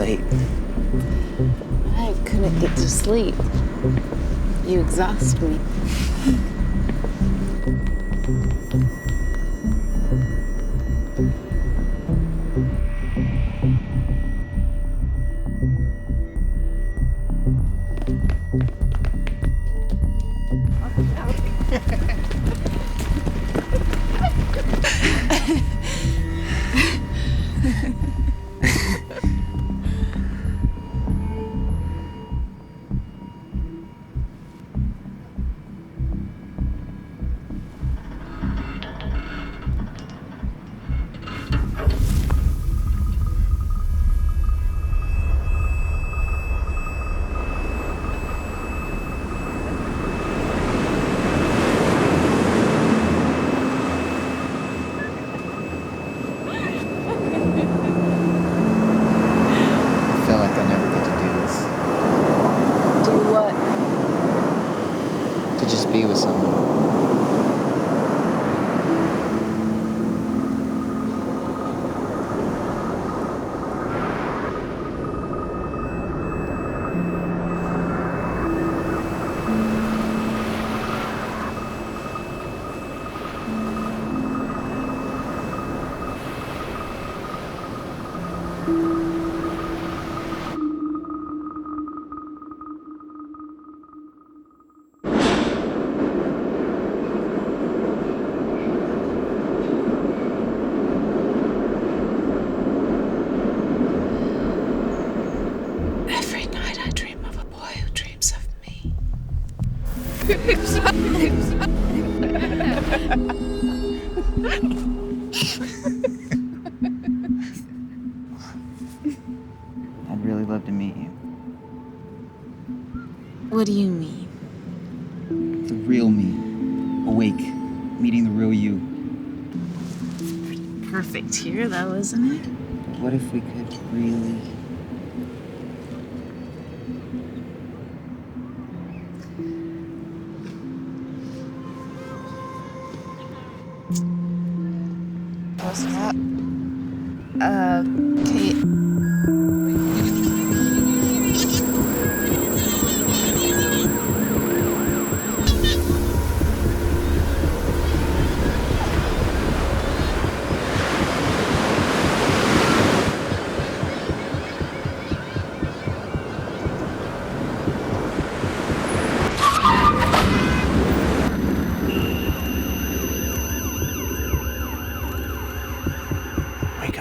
late. I couldn't get to sleep. You exhaust me. Be with someone. I'd really love to meet you. What do you mean? The real me. Awake. Meeting the real you. Pretty perfect here, though, isn't it? But what if we could really... What's that? Kate.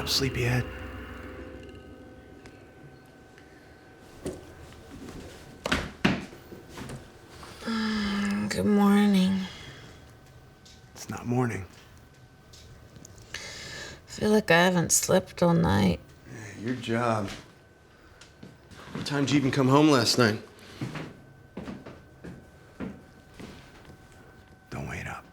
Sleepyhead. Good morning. It's not morning. I feel like I haven't slept all night. Yeah, your job. What time did you even come home last night? Don't wait up.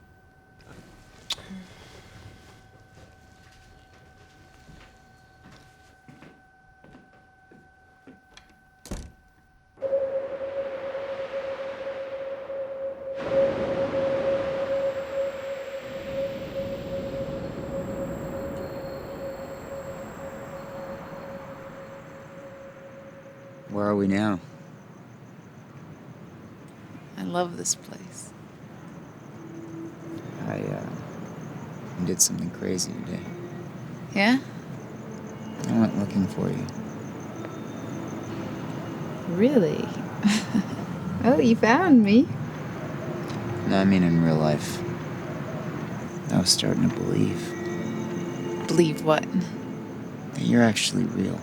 Where are we now? I love this place. I did something crazy today. Yeah? I went looking for you. Really? Oh, you found me. No, I mean in real life. I was starting to believe Believe what? that you're actually real.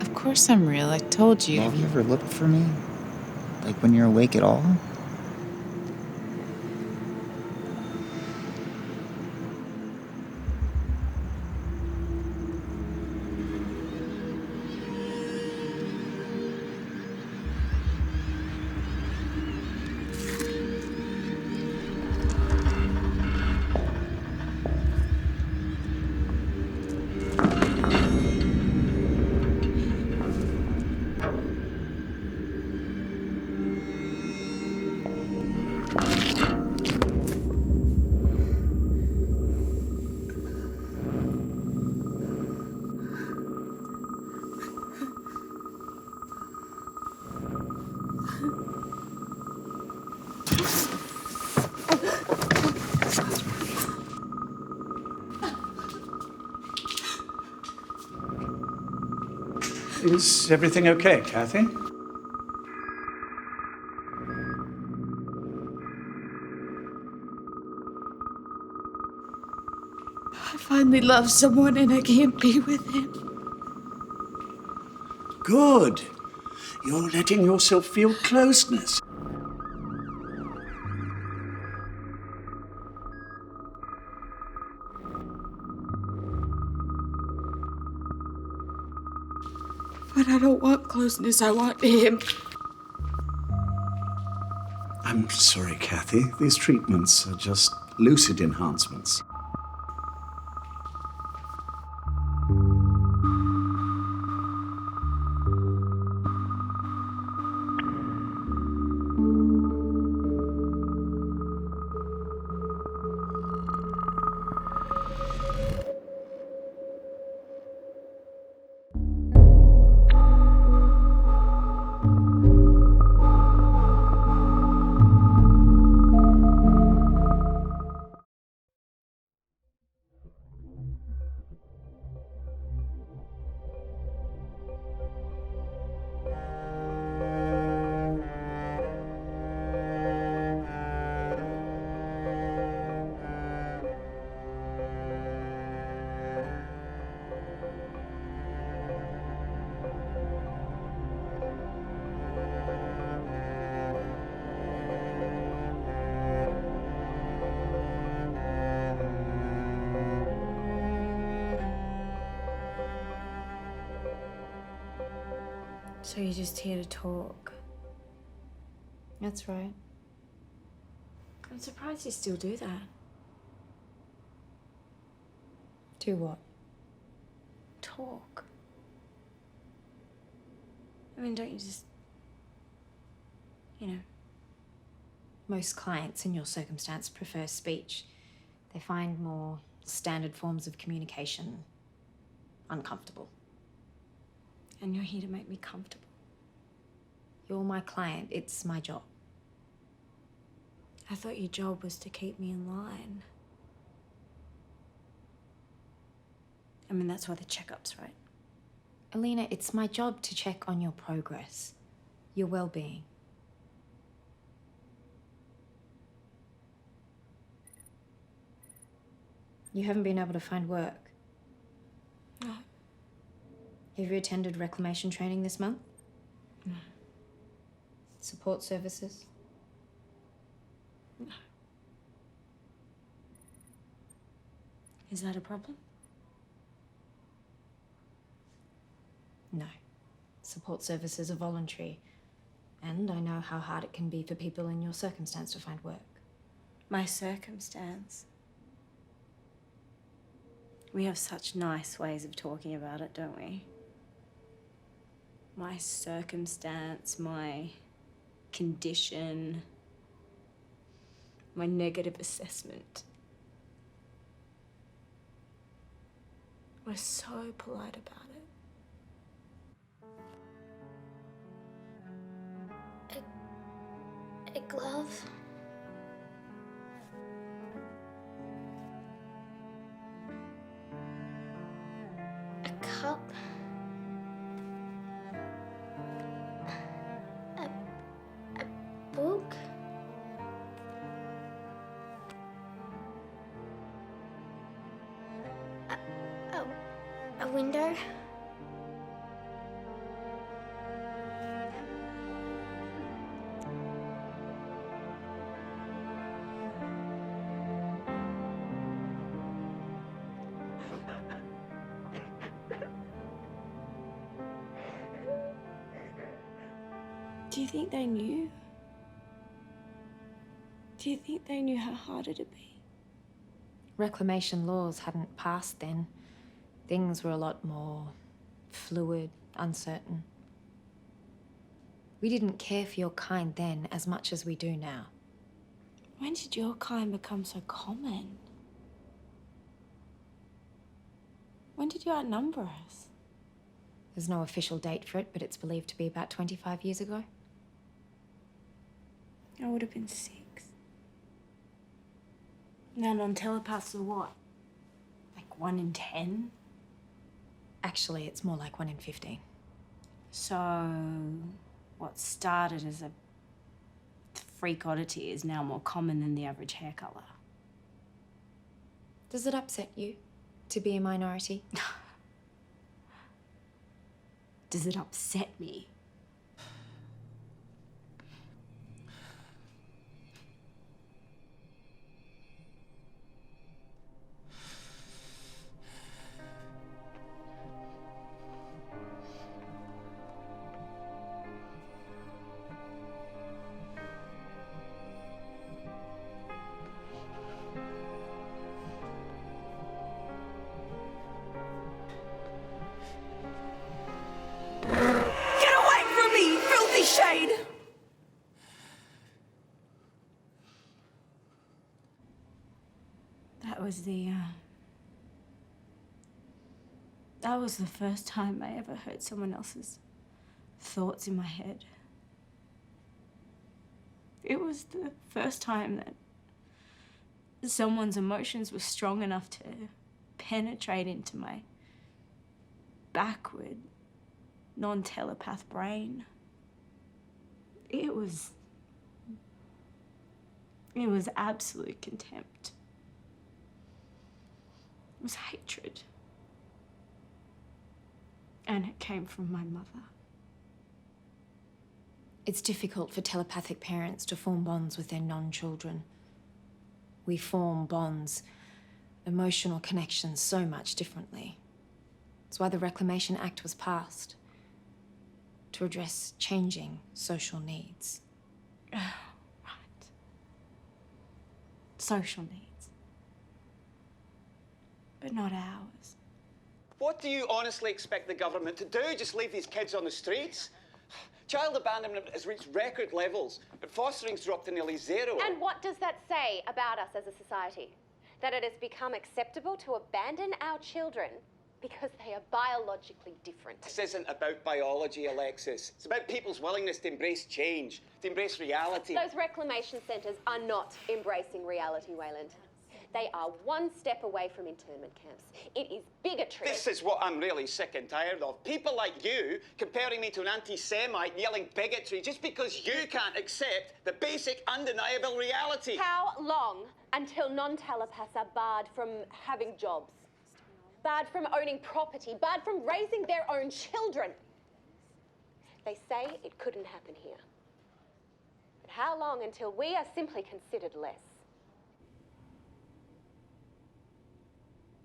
Of course I'm real, I told you. Have you ever looked for me? Like when you're awake at all? Is everything okay, Kathy? I finally love someone and I can't be with him. Good. You're letting yourself feel closeness. But I don't want closeness, I want him. I'm sorry, Kathy. These treatments are just lucid enhancements. So you're just here to talk? That's right. I'm surprised you still do that. Do what? Talk. I mean, don't you just... Most clients in your circumstance prefer speech. They find more standard forms of communication uncomfortable. And you're here to make me comfortable. You're my client. It's my job. I thought your job was to keep me in line. I mean, that's why the checkup's right. Alina, it's my job to check on your progress, your well-being. You haven't been able to find work? No. Have you attended reclamation training this month? No. Support services? No. Is that a problem? No. Support services are voluntary, and I know how hard it can be for people in your circumstance to find work. My circumstance? We have such nice ways of talking about it, don't we? My circumstance, my condition, my negative assessment. We're so polite about it. A glove. A cup. A book. A window. Do you think they knew? Do you think they knew how hard it'd be? Reclamation laws hadn't passed then. Things were a lot more fluid, uncertain. We didn't care for your kind then as much as we do now. When did your kind become so common? When did you outnumber us? There's no official date for it, but it's believed to be about 25 years ago. I would have been 6. Now non-telepaths are what? Like 1 in 10? Actually, it's more like 1 in 15. So, what started as a freak oddity is now more common than the average hair colour. Does it upset you to be a minority? Does it upset me? That was the first time I ever heard someone else's thoughts in my head. It was the first time that someone's emotions were strong enough to penetrate into my backward, non-telepath brain. It was absolute contempt. It was hatred. And it came from my mother. It's difficult for telepathic parents to form bonds with their non-children. We form bonds, emotional connections so much differently. That's why the Reclamation Act was passed, to address changing social needs. Right. Social needs. But not ours. What do you honestly expect the government to do? Just leave these kids on the streets? Child abandonment has reached record levels, but fostering's dropped to nearly zero. And what does that say about us as a society? That it has become acceptable to abandon our children because they are biologically different. This isn't about biology, Alexis. It's about people's willingness to embrace change, to embrace reality. Those reclamation centres are not embracing reality, Wayland. They are one step away from internment camps. It is bigotry. This is what I'm really sick and tired of. People like you comparing me to an anti-Semite yelling bigotry just because you can't accept the basic, undeniable reality. How long until non-telepaths are barred from having jobs? Barred from owning property? Barred from raising their own children? They say it couldn't happen here. But how long until we are simply considered less?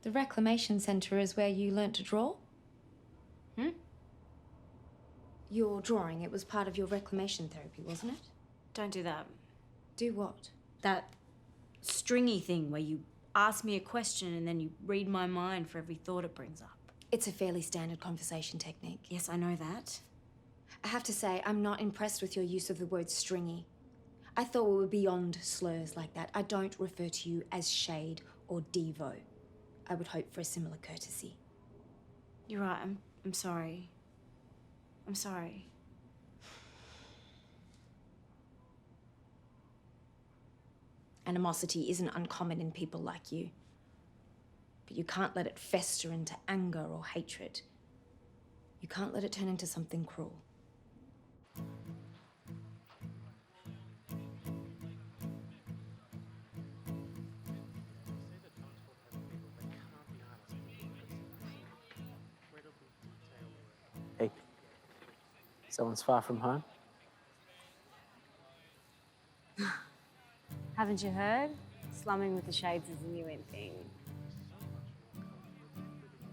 The Reclamation Centre is where you learnt to draw? Your drawing, it was part of your reclamation therapy, wasn't it? Don't do that. Do what? That stringy thing where you ask me a question and then you read my mind for every thought it brings up. It's a fairly standard conversation technique. Yes, I know that. I have to say, I'm not impressed with your use of the word stringy. I thought we were beyond slurs like that. I don't refer to you as shade or devo. I would hope for a similar courtesy. You're right, I'm sorry. I'm sorry. Animosity isn't uncommon in people like you. But you can't let it fester into anger or hatred. You can't let it turn into something cruel. Hey, someone's far from home? Haven't you heard? Slumming with the shades is a new in thing.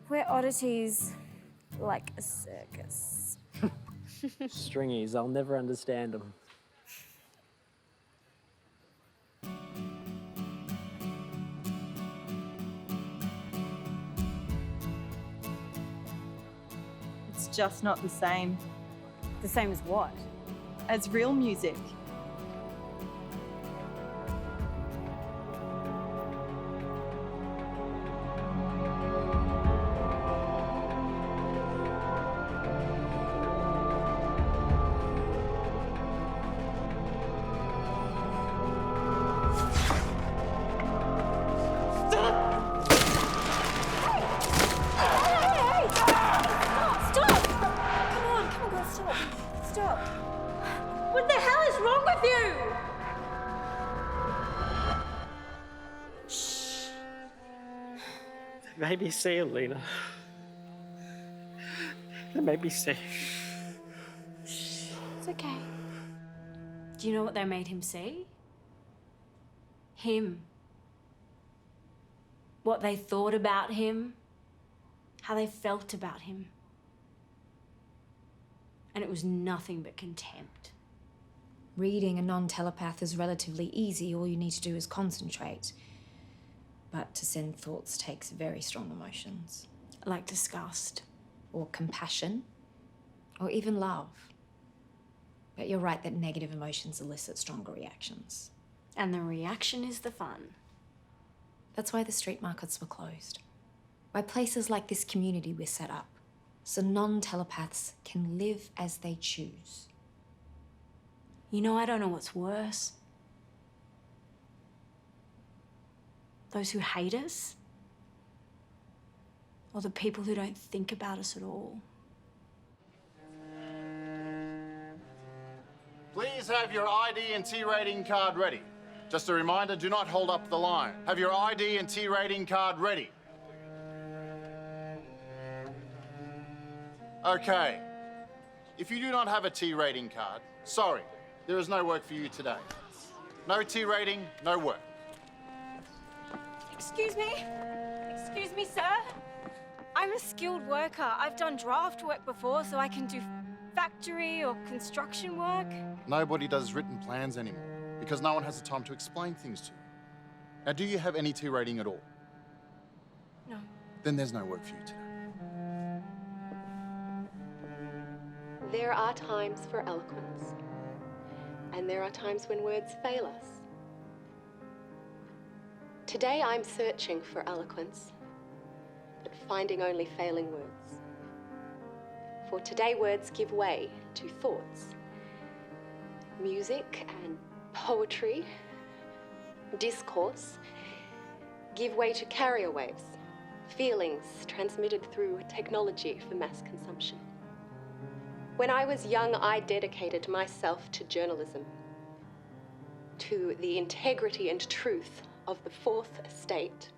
We're oddities like a circus. Stringies, I'll never understand them. It's just not the same. The same as what? As real music. made me see, Alina. It made me see. It's okay. Do you know what they made him see? Him. What they thought about him. How they felt about him. And it was nothing but contempt. Reading a non-telepath is relatively easy. All you need to do is concentrate. But to send thoughts takes very strong emotions. Like disgust. Or compassion. Or even love. But you're right that negative emotions elicit stronger reactions. And the reaction is the fun. That's why the street markets were closed. Why places like this community were set up. So non-telepaths can live as they choose. You know, I don't know what's worse. Those who hate us? Or the people who don't think about us at all? Please have your ID and T rating card ready. Just a reminder, do not hold up the line. Have your ID and T rating card ready. Okay. If you do not have a T rating card, sorry, there is no work for you today. No T rating, no work. Excuse me? Excuse me, sir? I'm a skilled worker. I've done draft work before, so I can do factory or construction work. Nobody does written plans anymore because no one has the time to explain things to you. Now, do you have any T rating at all? No. Then there's no work for you today. There are times for eloquence, and there are times when words fail us. Today I'm searching for eloquence, but finding only failing words. For today words give way to thoughts. Music and poetry, discourse, give way to carrier waves, feelings transmitted through technology for mass consumption. When I was young, I dedicated myself to journalism, to the integrity and truth of the fourth estate.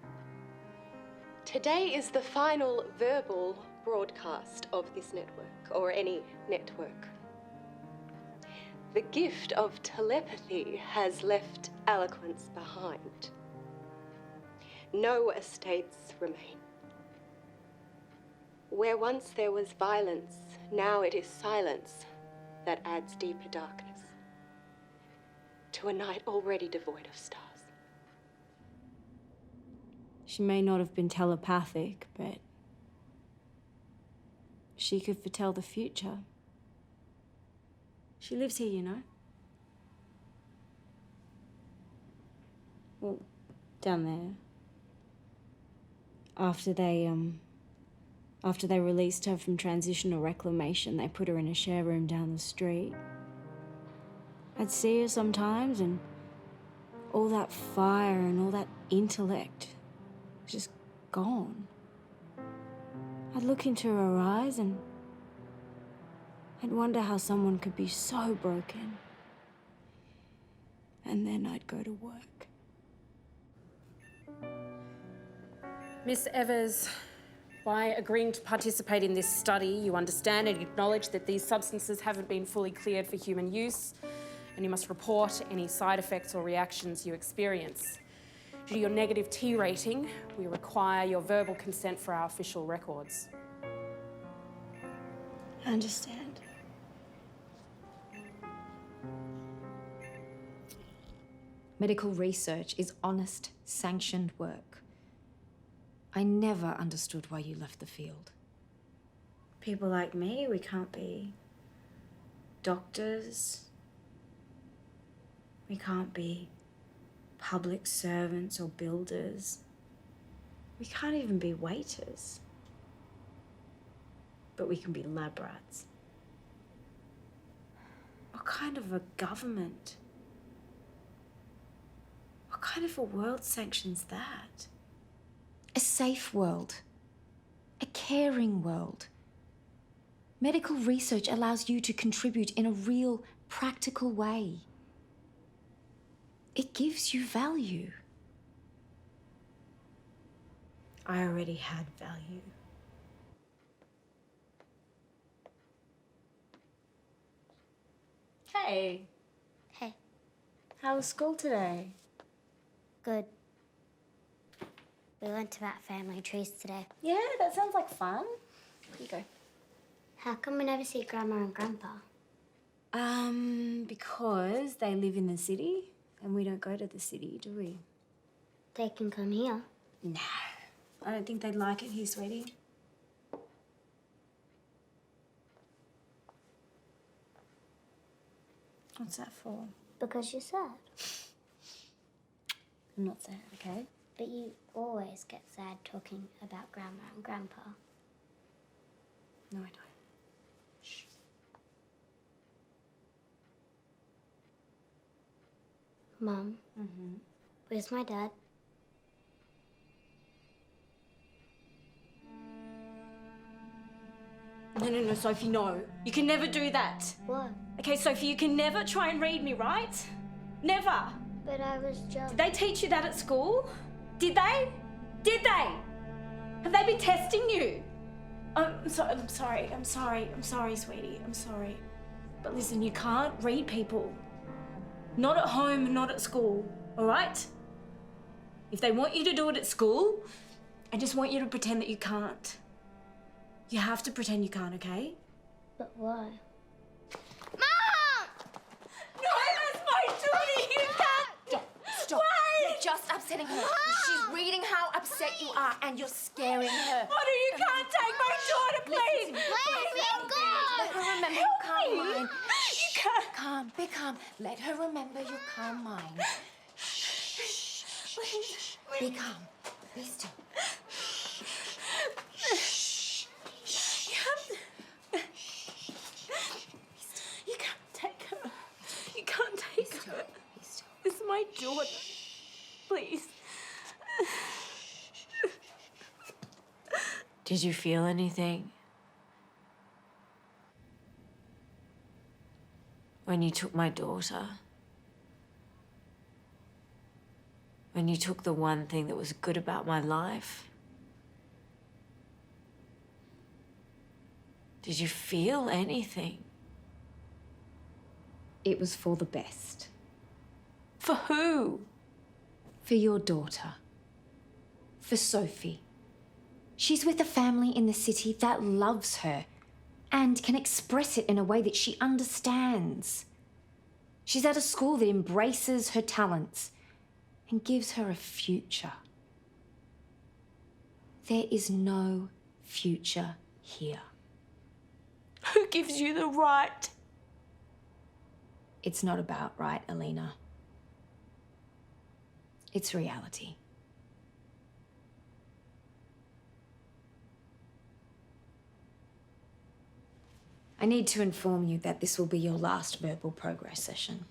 Today is the final verbal broadcast of this network, or any network. The gift of telepathy has left eloquence behind. No estates remain. Where once there was violence, now it is silence that adds deeper darkness to a night already devoid of stars. She may not have been telepathic, but she could foretell the future. She lives here, you know. Well, down there. After they released her from transitional reclamation, they put her in a share room down the street. I'd see her sometimes, and all that fire and all that intellect was just gone. I'd look into her eyes and I'd wonder how someone could be so broken. And then I'd go to work. Miss Evers, by agreeing to participate in this study, you understand and acknowledge that these substances haven't been fully cleared for human use, and you must report any side effects or reactions you experience. Due to your negative T rating, we require your verbal consent for our official records. I understand. Medical research is honest, sanctioned work. I never understood why you left the field. People like me, we can't be doctors. We can't be public servants or builders. We can't even be waiters. But we can be lab rats. What kind of a government? What kind of a world sanctions that? A safe world. A caring world. Medical research allows you to contribute in a real, practical way. It gives you value. I already had value. Hey. Hey. How was school today? Good. We learnt about family trees today. Yeah, that sounds like fun. Here you go. How come we never see Grandma and Grandpa? Because they live in the city and we don't go to the city, do we? They can come here. No. I don't think they'd like it here, sweetie. What's that for? Because you're sad. I'm not sad, okay? But you always get sad talking about Grandma and Grandpa. No, I don't. Mum, where's my dad? No, Sophie, no. You can never do that. What? Okay, Sophie, you can never try and read me, right? Never. But I was just... Did they teach you that at school? Did they? Did they? Have they been testing you? I'm sorry, sweetie. I'm sorry. But listen, you can't read people. Not at home, not at school, all right? If they want you to do it at school, I just want you to pretend that you can't. You have to pretend you can't, okay? But why? Mom! No, that's my daughter! You can't! Stop. You're just upsetting her. She's reading how upset you are and you're scaring her. Mother, you can't take my daughter, please! Let her remember your calm mind. You can't. Calm, be calm. Let her remember your calm mind. Be calm. Be still. You can't take her. You can't take her. It's my daughter. Please. Did you feel anything? When you took my daughter? When you took the one thing that was good about my life? Did you feel anything? It was for the best. For who? For your daughter. For Sophie. She's with a family in the city that loves her and can express it in a way that she understands. She's at a school that embraces her talents and gives her a future. There is no future here. Who gives you the right? It's not about right, Alina. It's reality. I need to inform you that this will be your last verbal progress session.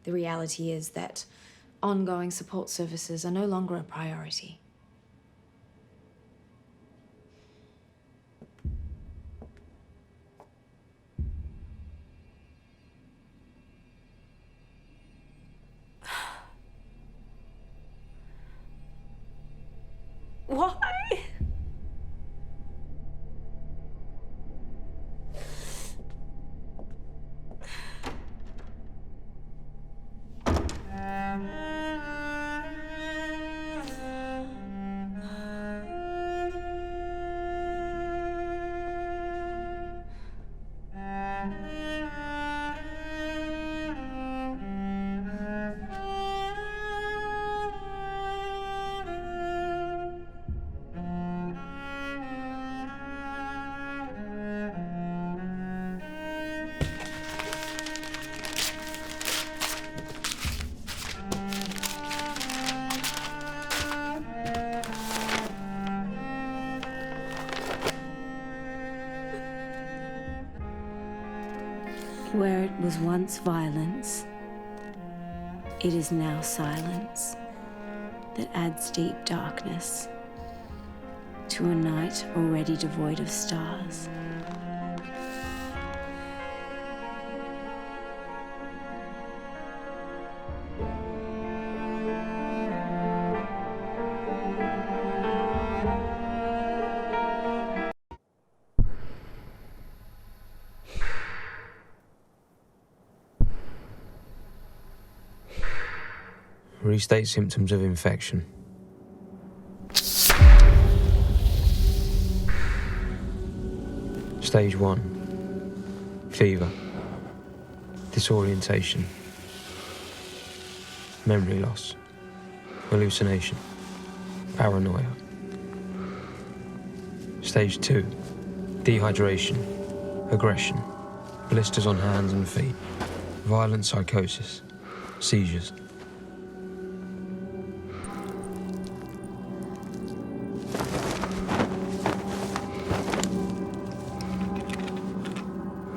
The reality is that ongoing support services are no longer a priority. Why? Where it was once violence, it is now silence that adds deep darkness to a night already devoid of stars. Restate symptoms of infection. Stage 1. Fever. Disorientation. Memory loss. Hallucination. Paranoia. Stage 2. Dehydration. Aggression. Blisters on hands and feet. Violent psychosis. Seizures.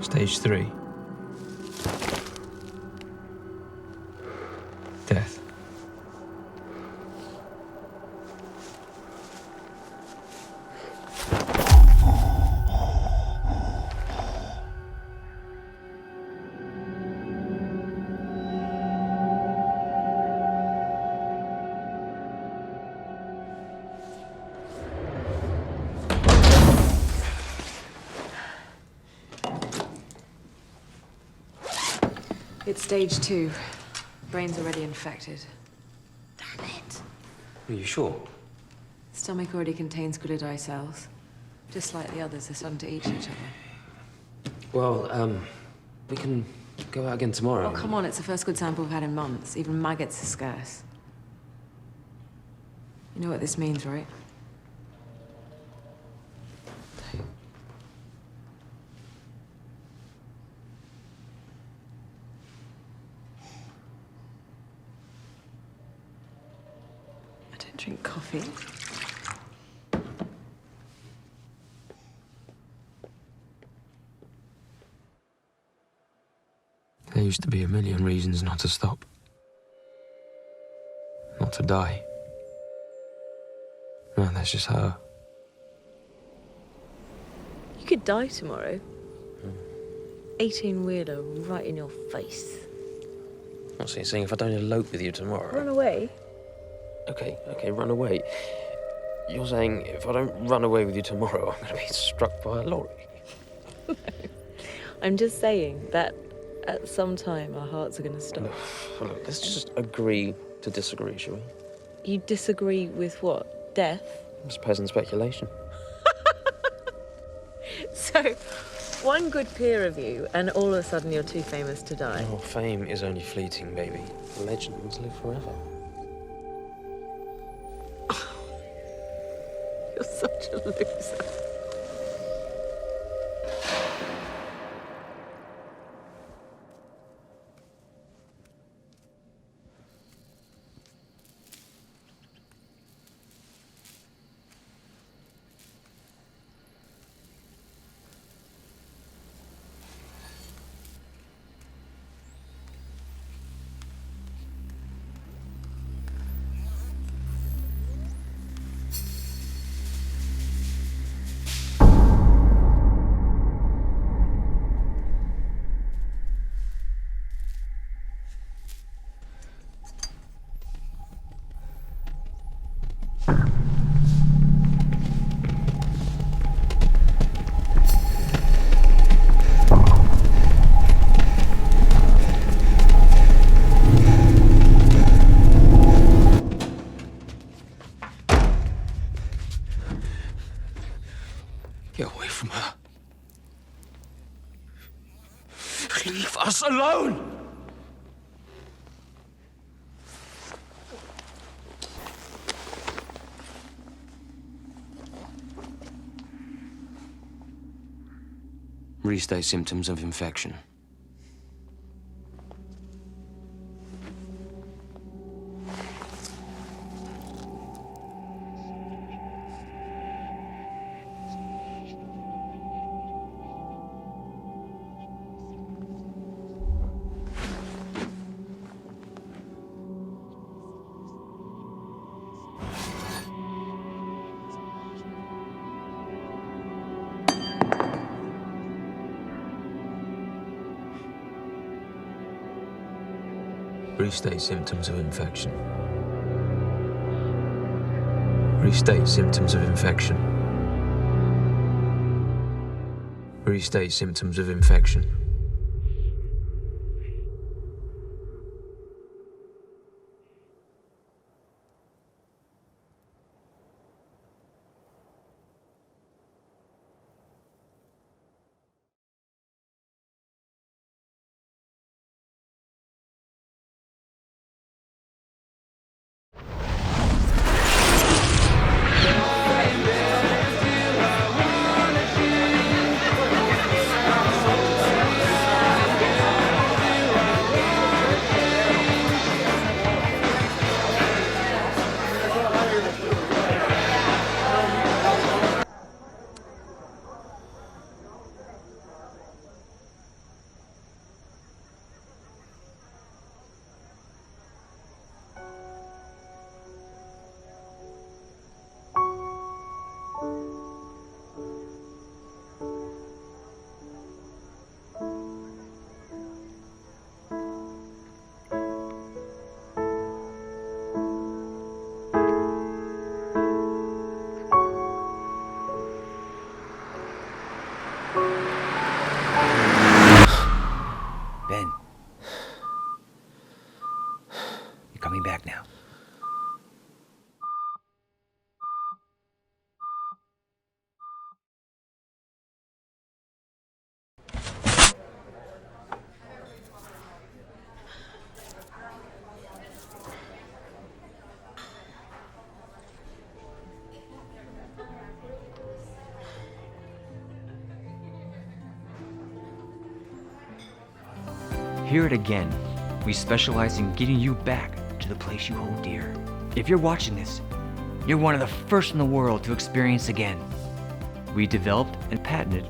Stage 3. Death. It's stage 2. Brain's already infected. Damn it. Are you sure? Stomach already contains gliadi cells. Just like the others, they're starting to eat each other. Well, we can go out again tomorrow. Oh, come on, it's the first good sample we've had in months. Even maggots are scarce. You know what this means, right? I don't drink coffee. There used to be a million reasons not to stop. Not to die. No, that's just her. You could die tomorrow. 18-wheeler right in your face. What's he saying? If I don't elope with you tomorrow... Run away? Okay, run away. You're saying if I don't run away with you tomorrow, I'm going to be struck by a lorry? I'm just saying that at some time our hearts are going to stop. Look, let's just agree to disagree, shall we? You disagree with what? Death? It's peasant speculation. So, one good peer review, and all of a sudden you're too famous to die. Oh, fame is only fleeting, baby. Legends live forever. You're such a loser. Get away from her. Leave us alone! Restate symptoms of infection. Restate symptoms of infection. Restate symptoms of infection. Restate symptoms of infection. back now. Here at Again, we specialize in getting you back to the place you hold dear. If you're watching this, you're one of the first in the world to experience Again. We developed and patented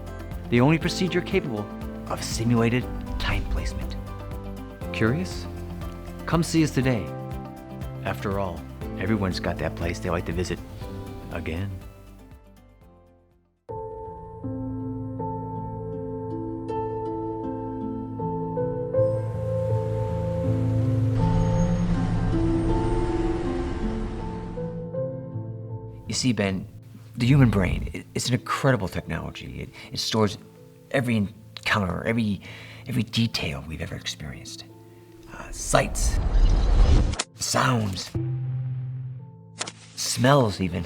the only procedure capable of simulated time placement. Curious? Come see us today. After all, everyone's got that place they like to visit again. You see, Ben, the human brain, it's an incredible technology. It stores every encounter, every detail we've ever experienced. Sights, sounds, smells even.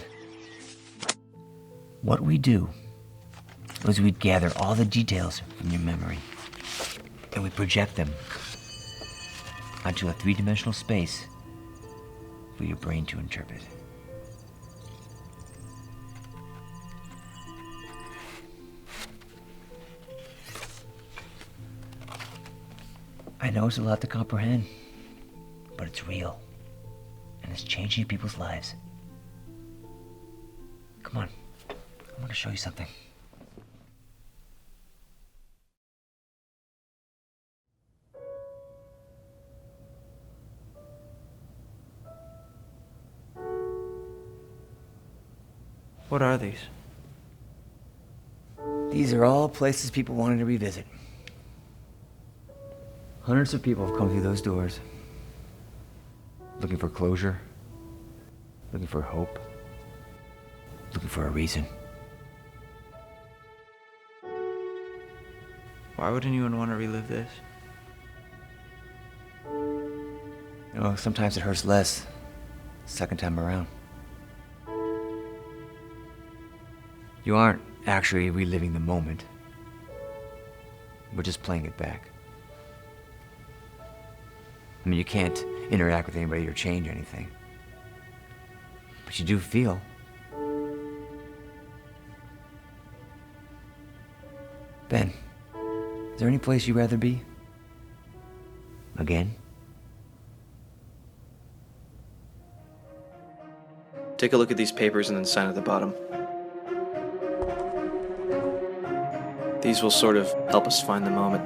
What we do is we gather all the details from your memory and we project them onto a three-dimensional space for your brain to interpret. I know it's a lot to comprehend, but it's real, and it's changing people's lives. Come on, I want to show you something. What are these? These are all places people wanted to revisit. Hundreds of people have come through those doors, looking for closure, looking for hope, looking for a reason. Why would anyone want to relive this? You know, sometimes it hurts less the second time around. You aren't actually reliving the moment. We're just playing it back. I mean, you can't interact with anybody or change anything. But you do feel. Ben, is there any place you'd rather be? Again? Take a look at these papers and then sign at the bottom. These will sort of help us find the moment.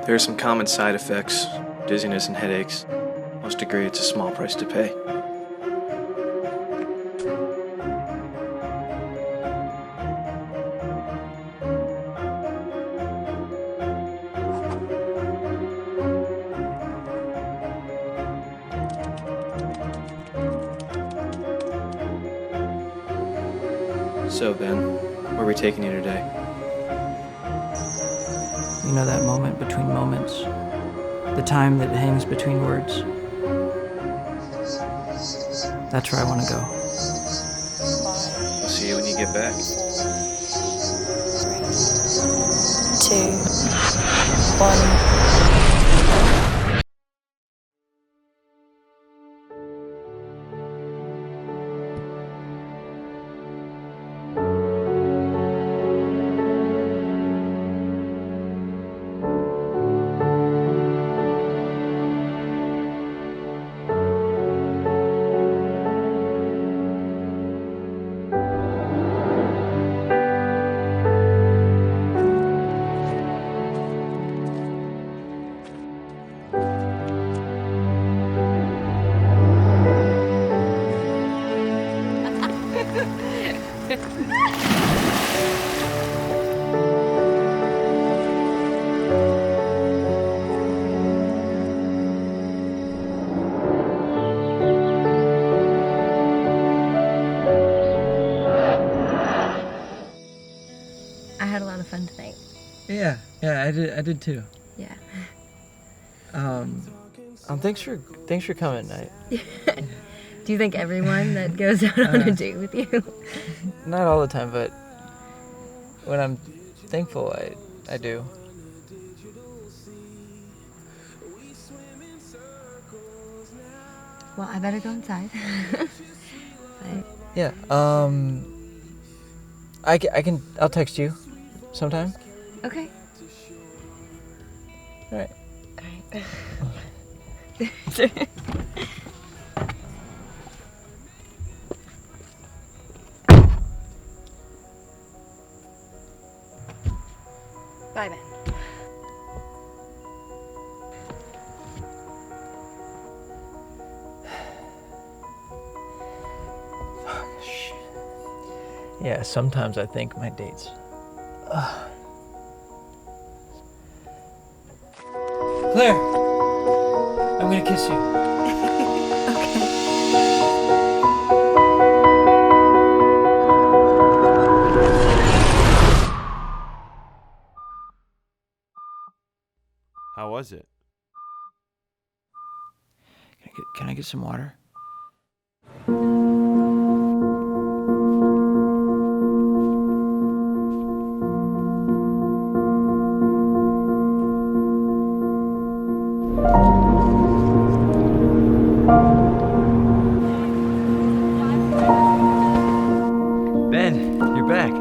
There are some common side effects, dizziness and headaches. Most agree it's a small price to pay. So, Ben, where are we taking you today? You know that moment between moments? The time that hangs between words? That's where I want to go. We'll see you when you get back. 2, 1. Yeah, I did too. Yeah. Thanks for coming. Do you think everyone that goes out on a date with you? Not all the time, but when I'm thankful, I do. Well, I better go inside. But Yeah. I'll text you sometime. okay. All right. All right. Bye, Ben. Yeah, sometimes I think my dates. Claire, I'm gonna kiss you. How was it? Can I get some water? Ben, you're back.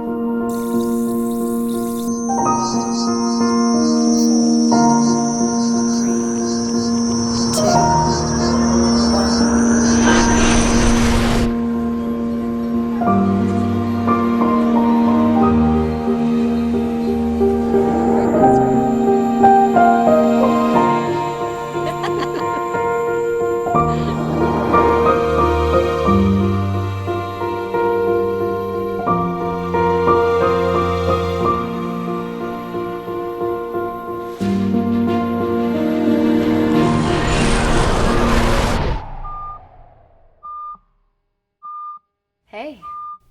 Hey.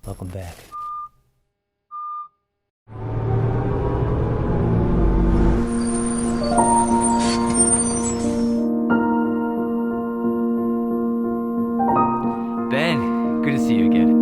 Welcome back. Ben, good to see you again.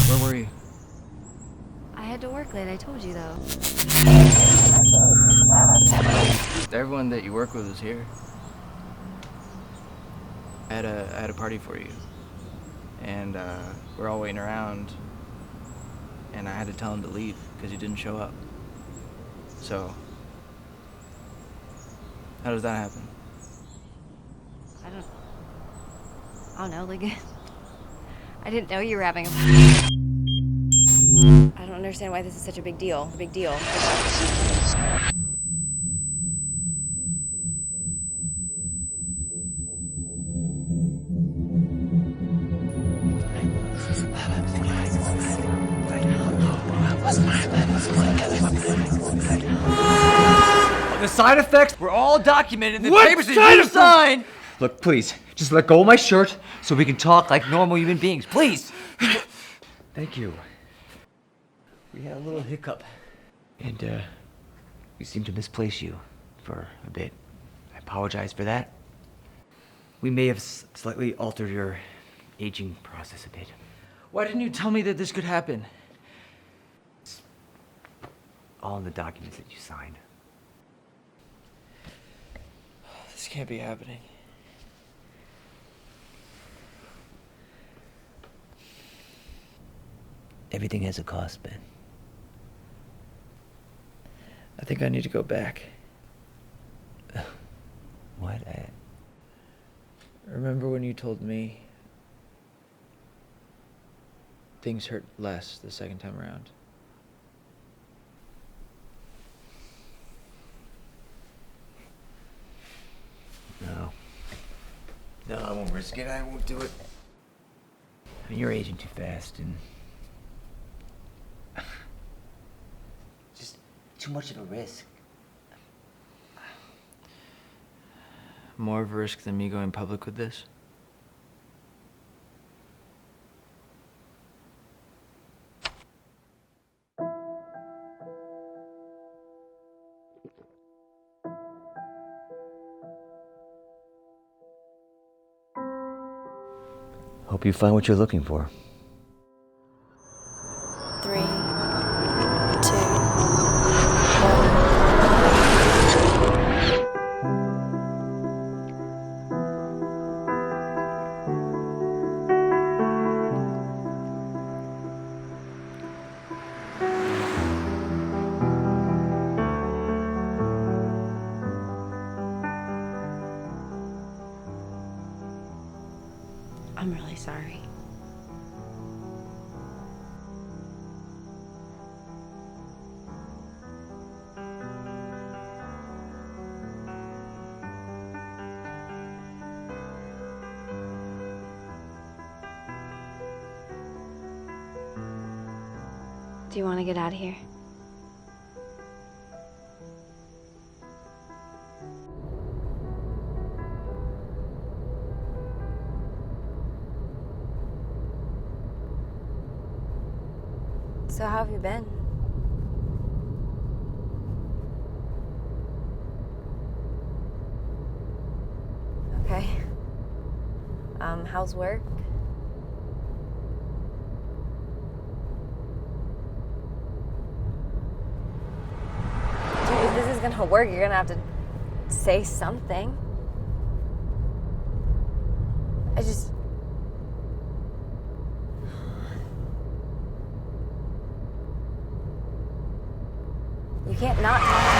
Where were you? I had to work late, I told you though. Everyone that you work with is here. I had a party for you, and we're all waiting around, and I had to tell him to leave because you didn't show up. So, how does that happen? I don't know, like, I didn't know you were having a I don't understand why this is such a big deal. Big deal. The side effects were all documented in the What papers that side you effects? signed. Look, please, just let go of my shirt so we can talk like normal human beings, please. Thank you. We had a little hiccup, and we seemed to misplace you for a bit. I apologize for that. We may have slightly altered your aging process a bit. Why didn't you tell me that this could happen? It's all in the documents that you signed. This can't be happening. Everything has a cost, Ben. I think I need to go back. What? Remember when you told me things hurt less the second time around? No. No, I won't risk it. I won't do it. I mean, you're aging too fast, and just too much of a risk. More of a risk than me going public with this? Hope you find what you're looking for. 3, 2, 1. I'm really sorry. Do you want to get out of here? So how have you been? Okay. How's work? Dude, if this is gonna work, you're gonna have to say something. You can't not talk to me.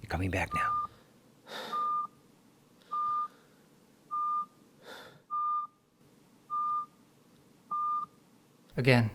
You're coming back now. Again,